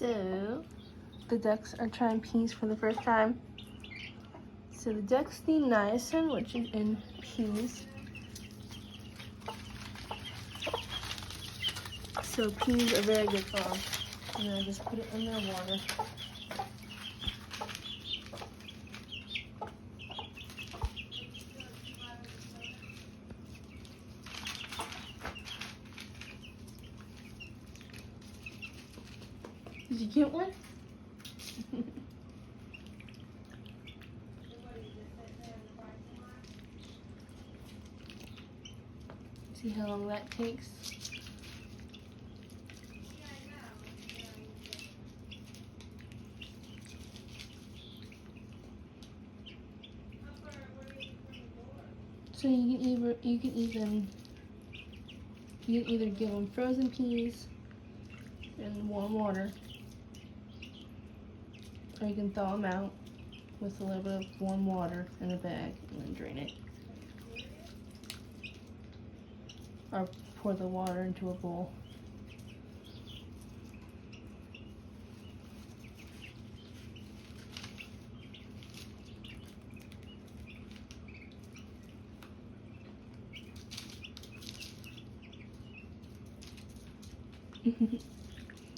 So, the ducks are trying peas for the first time. So the ducks need niacin, which is in peas. So peas are very good for them. And then I just put it in their water. Did you get one? See how long that takes? So you can either give them frozen peas in warm water, or you can thaw them out with a little bit of warm water in a bag and then drain it. Or pour the water into a bowl.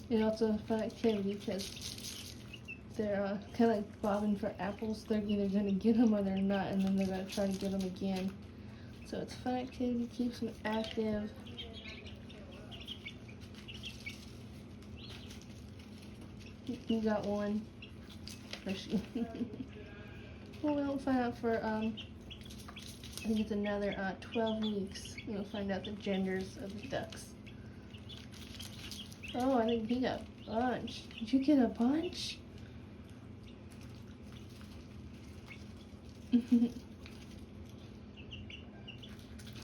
It's also a fun activity because they're kind of like bobbing for apples. They're either going to get them or they're not, and then they're going to try to get them again. So it's a fun activity, keeps them active. You got one. Well, we won't find out for, I think it's another 12 weeks. We'll find out the genders of the ducks. Oh, I think he got a bunch. Did you get a bunch?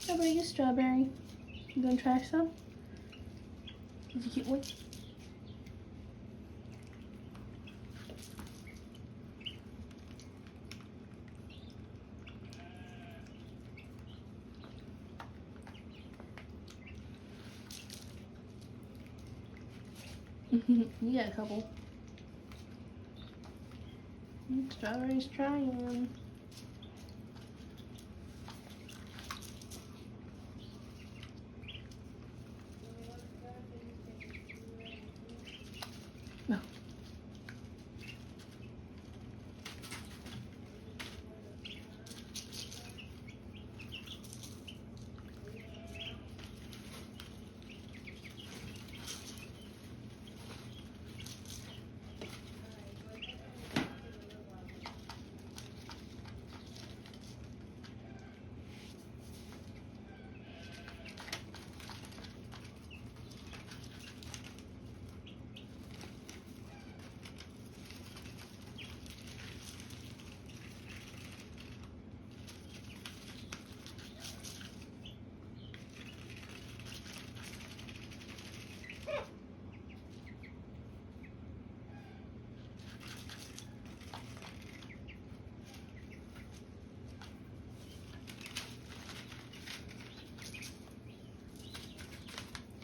How about you, Strawberry? You gonna try some? Did you get one? You got a couple. Strawberry's trying. No.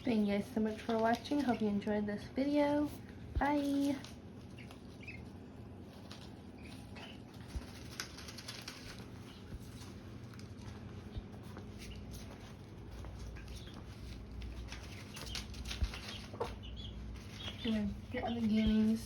Thank you guys so much for watching. Hope you enjoyed this video. Bye! Here, get the guineas.